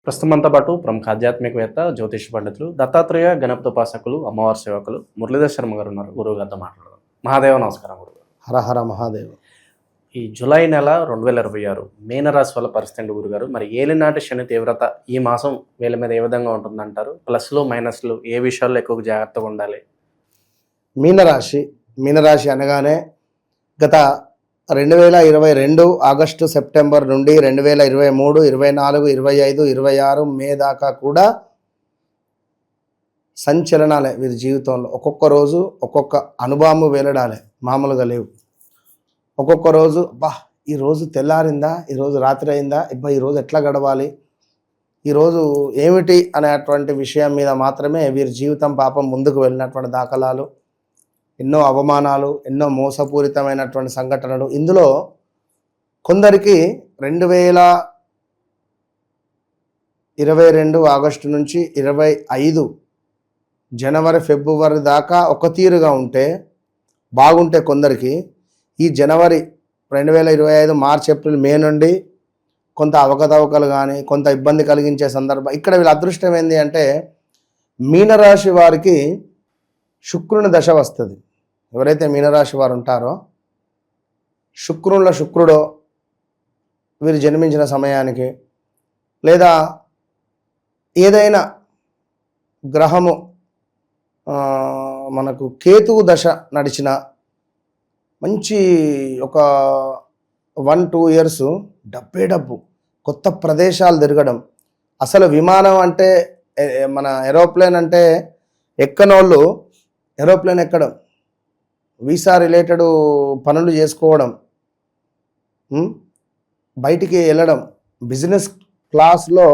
ప్రస్తుతం మనతో పాటు ప్రముఖ ఆధ్యాత్మికవేత్త, జ్యోతిష పండితులు, దత్తాత్రేయ గణపతోపాసకులు, అమ్మవారి సేవకులు మురళీధర్ శర్మ గారు ఉన్నారు. గురువు గారితో మాట్లాడదాం. మహాదేవ నమస్కారం గురువు. హర హర మహాదేవ్. ఈ జూలై నెల 2026 మీనరాశి వల్ల పరిస్థితి ఏంటి గురుగారు? మరి ఏలినాటి శని తీవ్రత ఈ మాసం వీళ్ళ మీద ఏ విధంగా ఉంటుందంటారు? ప్లస్లు మైనస్లు ఏ విషయాల్లో ఎక్కువ జాగ్రత్తగా ఉండాలి? మీనరాశి అనగానే గత 2022 ఆగస్టు సెప్టెంబర్ నుండి 2023 24 25 26 మే దాకా కూడా సంచలనాలే వీరి జీవితంలో. ఒక్కొక్క రోజు ఒక్కొక్క అనుభవం వేలడాలే, మామూలుగా లేవు. ఒక్కొక్క రోజు ఈరోజు తెల్లారిందా, ఈరోజు రాత్రి అయిందా, ఈరోజు ఎట్లా గడవాలి, ఈరోజు ఏమిటి అనేటువంటి విషయం మీద మాత్రమే వీరి జీవితం పాపం ముందుకు వెళ్ళినటువంటి దాఖలాలు, ఎన్నో అవమానాలు, ఎన్నో మోసపూరితమైనటువంటి సంఘటనలు. ఇందులో కొందరికి 2022 ఆగస్టు నుంచి 25 జనవరి ఫిబ్రవరి దాకా ఒక తీరుగా ఉంటే బాగుంటే, కొందరికి ఈ జనవరి 2025 మార్చ్ ఏప్రిల్ మే నుండి కొంత అవకతవకలు కానీ కొంత ఇబ్బంది కలిగించే సందర్భం. ఇక్కడ వీళ్ళ అదృష్టం ఏంటి అంటే, మీనరాశి వారికి శుక్రుని దశ వస్తుంది. ఎవరైతే మీనరాశి వారు ఉంటారో, శుక్రుడో వీరు జన్మించిన సమయానికి, లేదా ఏదైనా గ్రహము మనకు కేతువు దశ నడిచిన మంచి ఒక 1-2 ఇయర్స్ డబ్బు కొత్త ప్రదేశాలు తిరగడం. అసలు విమానం అంటే మన ఏరోప్లేన్ అంటే ఎక్కనోళ్ళు ఏరోప్లేన్ ఎక్కడం, వీసా రిలేటెడ్ పనులు చేసుకోవడం, బయటికి వెళ్ళడం బిజినెస్ క్లాస్లో.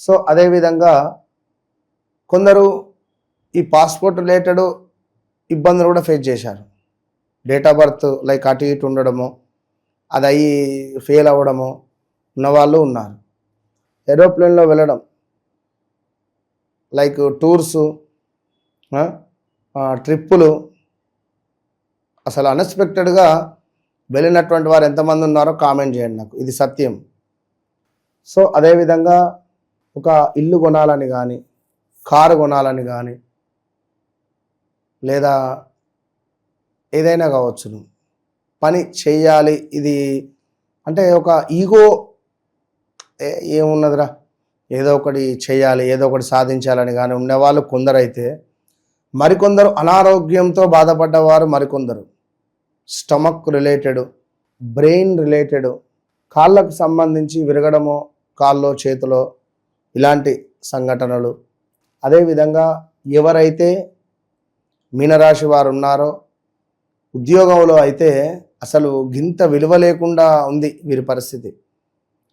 సో అదేవిధంగా కొందరు ఈ పాస్పోర్ట్ రిలేటెడ్ ఇబ్బందులు కూడా ఫేస్ చేశారు. డేట్ ఆఫ్ బర్త్ లైక్ అటు ఇటు ఉండడము, అది అయ్యి ఫెయిల్ అవ్వడము ఉన్నవాళ్ళు ఉన్నారు. ఏరోప్లేన్లో వెళ్ళడం, లైక్ టూర్సు, ట్రిప్పులు, అసలు అన్ఎక్స్పెక్టెడ్గా వెళ్ళినటువంటి వారు ఎంతమంది ఉన్నారో కామెంట్ చేయండి నాకు, ఇది సత్యం. సో అదేవిధంగా ఒక ఇల్లు కొనాలని కానీ, కారు కొనాలని కానీ, లేదా ఏదైనా కావచ్చును, పని చేయాలి, ఇది అంటే ఒక ఈగో, ఏమున్నదిరా ఏదో ఒకటి చేయాలి, ఏదో ఒకటి సాధించాలని కానీ ఉండేవాళ్ళు కొందరైతే, మరికొందరు అనారోగ్యంతో బాధపడ్డవారు, మరికొందరు స్టమక్ రిలేటెడ్, బ్రెయిన్ రిలేటెడ్, కాళ్ళకు సంబంధించి విరగడము, కాల్లో చేతిలో ఇలాంటి సంఘటనలు. అదేవిధంగా ఎవరైతే మీనరాశి వారు ఉన్నారో, ఉద్యోగంలో అయితే అసలు గింత విలువ లేకుండా ఉంది వీరి పరిస్థితి.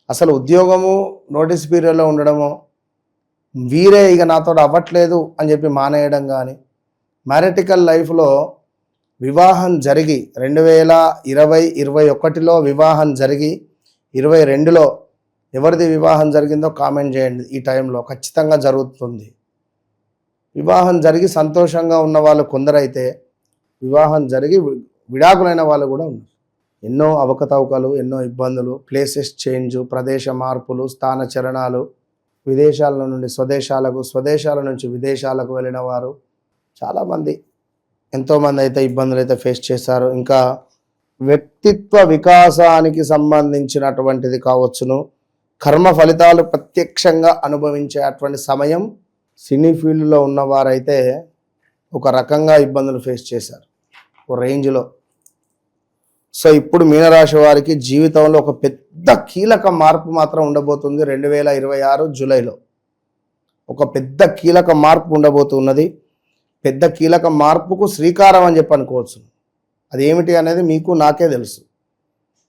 అసలు ఉద్యోగము నోటీస్ పీరియడ్లో ఉండడము, వీరే ఇక నాతో అవ్వట్లేదు అని చెప్పి మానేయడం కానీ, మ్యారిటికల్ లైఫ్లో వివాహం జరిగి 2020-21లో వివాహం జరిగి 22లో ఎవరిది వివాహం జరిగిందో కామెంట్ చేయండి. ఈ టైంలో ఖచ్చితంగా జరుగుతుంది. వివాహం జరిగి సంతోషంగా ఉన్న వాళ్ళు కొందరైతే, వివాహం జరిగి విడాకులైన వాళ్ళు కూడా ఉన్నారు. ఎన్నో అవకతవకలు, ఎన్నో ఇబ్బందులు, ప్లేసెస్ చేంజ్, ప్రదేశ మార్పులు, స్థాన చలనాలు, విదేశాల నుండి స్వదేశాలకు, స్వదేశాల నుంచి విదేశాలకు వెళ్ళిన వారు చాలామంది, ఎంతోమంది అయితే ఇబ్బందులు అయితే ఫేస్ చేశారు. ఇంకా వ్యక్తిత్వ వికాసానికి సంబంధించినటువంటిది కావచ్చును, కర్మ ఫలితాలు ప్రత్యక్షంగా అనుభవించే అటువంటి సమయం. సినీ ఫీల్డ్లో ఉన్నవారైతే ఒక రకంగా ఇబ్బందులు ఫేస్ చేశారు ఒక రేంజ్లో. సో ఇప్పుడు మీనరాశి వారికి జీవితంలో ఒక పెద్ద కీలక మార్పు మాత్రం ఉండబోతుంది 2026 జూలైలో. ఒక పెద్ద కీలక మార్పు ఉండబోతున్నది. పెద్ద కీలక మార్పుకు శ్రీకారం అని చెప్పి అనుకోవచ్చు. అది ఏమిటి అనేది మీకు నాకే తెలుసు.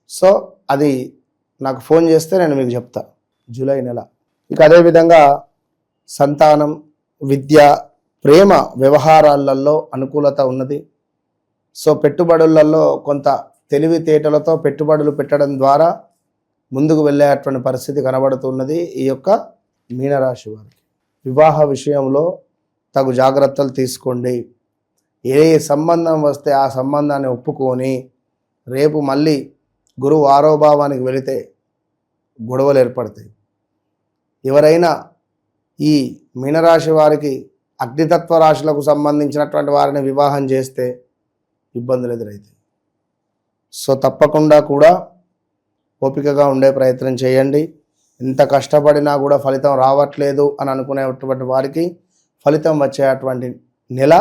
సో అది నాకు ఫోన్ చేస్తే నేను మీకు చెప్తా. జూలై నెల. ఇక అదేవిధంగా సంతానం, విద్య, ప్రేమ వ్యవహారాలలో అనుకూలత ఉన్నది. సో పెట్టుబడులలో కొంత తెలివితేటలతో పెట్టుబడులు పెట్టడం ద్వారా ముందుకు వెళ్ళేటువంటి పరిస్థితి కనబడుతున్నది ఈ యొక్క మీనరాశి వారికి. వివాహ విషయంలో తగు జాగ్రత్తలు తీసుకోండి. ఏ సంబంధం వస్తే ఆ సంబంధాన్ని ఒప్పుకొని రేపు మళ్ళీ గురువు ఆరోభావానికి వెళితే గొడవలు ఏర్పడతాయి. ఎవరైనా ఈ మీనరాశి వారికి అగ్నితత్వ రాశులకు సంబంధించినటువంటి వారిని వివాహం చేస్తే ఇబ్బందులు ఎదురవుతాయి. సో తప్పకుండా కూడా ఓపికగా ఉండే ప్రయత్నం చేయండి. ఎంత కష్టపడినా కూడా ఫలితం రావట్లేదు అని అనుకునేటువంటి వారికి ఫలితం వచ్చేటువంటి నెల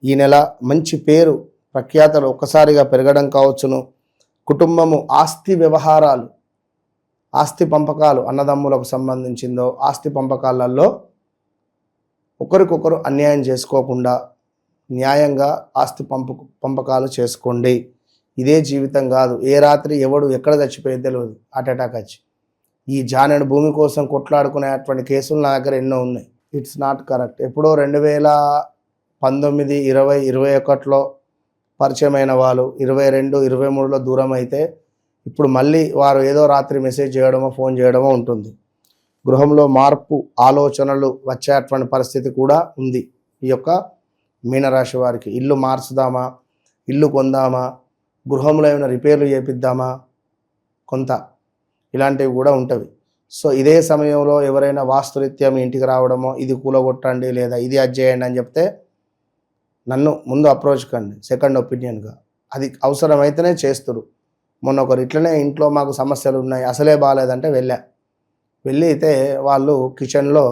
ఈ నెల. మంచి పేరు ప్రఖ్యాతలు ఒక్కసారిగా పెరగడం కావచ్చును. కుటుంబము ఆస్తి వ్యవహారాలు, ఆస్తి పంపకాలు, అన్నదమ్ములకు సంబంధించిందో ఆస్తి పంపకాలలో ఒకరికొకరు అన్యాయం చేసుకోకుండా న్యాయంగా ఆస్తి పంపకాలు చేసుకోండి. ఇదే జీవితం కాదు. ఏ రాత్రి ఎవడు ఎక్కడ చచ్చిపోయేది తెలియదు. హార్ట్ అటాక్ వచ్చి ఈ జానెడు భూమి కోసం కొట్లాడుకునేటువంటి కేసులు నా దగ్గర ఎన్నో ఉన్నాయి. It's not correct. ఎప్పుడో 2019, 20, 21లో పరిచయమైన వాళ్ళు 22, 23లో దూరం అయితే ఇప్పుడు మళ్ళీ వారు ఏదో రాత్రి మెసేజ్ చేయడమో ఫోన్ చేయడమో ఉంటుంది. గృహంలో మార్పు ఆలోచనలు వచ్చేటువంటి పరిస్థితి కూడా ఉంది. ఈ యొక్క మీనరాశి వారికి ఇల్లు మార్చుదామా, ఇల్లు కొందామా, గృహంలో ఏమైనా రిపేర్లు చేపిద్దామా, కొంత ఇలాంటివి కూడా ఉంటవి. సో ఇదే సమయంలో ఎవరైనా వాస్తురీత్యా మీ ఇంటికి రావడమో ఇది కూలగొట్టండి లేదా ఇది అది చేయండి అని చెప్తే నన్ను ముందు అప్రోచ్ కండి సెకండ్ ఒపీనియన్గా. అది అవసరమైతేనే చేస్తురు. మొన్న ఒకరు ఇట్లనే ఇంట్లో మాకు సమస్యలు ఉన్నాయి అసలే బాగాలేదంటే వెళ్ళి అయితే వాళ్ళు కిచెన్లో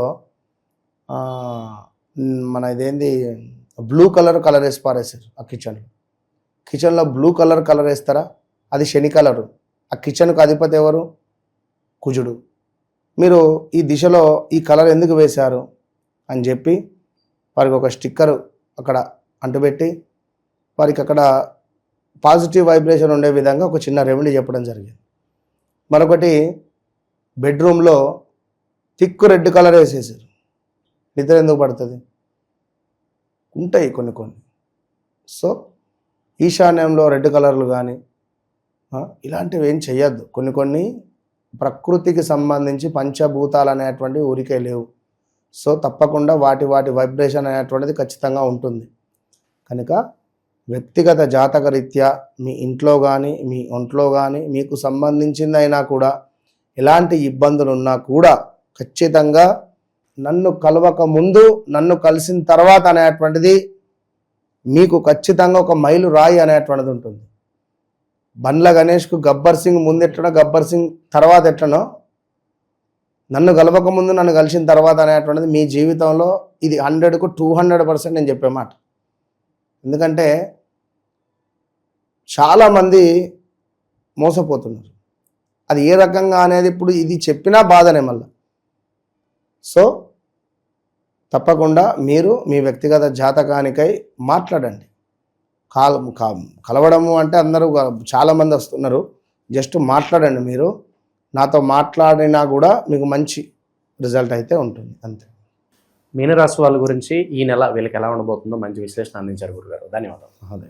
మన ఇదేంది బ్లూ కలర్ వేసి పారేసారు. ఆ కిచెన్లో బ్లూ కలర్ వేస్తారా? అది శని కలరు. ఆ కిచెన్కు అధిపతి ఎవరు? కుజుడు. మీరు ఈ దిశలో ఈ కలర్ ఎందుకు వేశారు అని చెప్పి వారికి ఒక స్టిక్కరు అక్కడ అంటుపెట్టి వారికి అక్కడ పాజిటివ్ వైబ్రేషన్ ఉండే విధంగా ఒక చిన్న రెమెడీ చెప్పడం జరిగింది. మరొకటి బెడ్రూమ్లో థిక్ రెడ్ కలర్ వేసేసారు. నిద్ర ఎందుకు పడుతుంది? ఉంటాయి కొన్ని. సో ఈశాన్యంలో రెడ్ కలర్లు కానీ ఇలాంటివి ఏం చెయ్యొద్దు. కొన్ని ప్రకృతికి సంబంధించి పంచభూతాలు అనేటువంటివి ఊరికే లేవు. సో తప్పకుండా వాటి వైబ్రేషన్ అనేటువంటిది ఖచ్చితంగా ఉంటుంది. కనుక వ్యక్తిగత జాతక రీత్యా మీ ఇంట్లో కానీ మీ ఒంట్లో కానీ మీకు సంబంధించిందైనా కూడా ఎలాంటి ఇబ్బందులు ఉన్నా కూడా ఖచ్చితంగా నన్ను కలవక ముందు నన్ను కలిసిన తర్వాత అనేటువంటిది మీకు ఖచ్చితంగా ఒక మైలు రాయి అనేటువంటిది ఉంటుంది. బండ్ల గణేష్కు గబ్బర్ సింగ్ ముందు ఎట్లనో గబ్బర్ సింగ్ తర్వాత ఎట్లనో నన్ను కలవక ముందు నన్ను కలిసిన తర్వాత అనేటువంటిది మీ జీవితంలో ఇది 100కు 200% నేను చెప్పే మాట. ఎందుకంటే చాలామంది మోసపోతున్నారు. అది ఏ రకంగా అనేది ఇప్పుడు ఇది చెప్పినా బాధనే మళ్ళీ. సో తప్పకుండా మీరు మీ వ్యక్తిగత జాతకానికై మాట్లాడండి. కలవడము అంటే అందరూ చాలామంది వస్తున్నారు. జస్ట్ మాట్లాడండి. మీరు నాతో మాట్లాడినా కూడా మీకు మంచి రిజల్ట్ అయితే ఉంటుంది. అంతే. మీనరాశి వాళ్ళ గురించి ఈ నెల వీళ్ళకి ఎలా ఉండబోతుందో మంచి విశ్లేషణ అందించారు గురుగారు. ధన్యవాదాలు. అదే.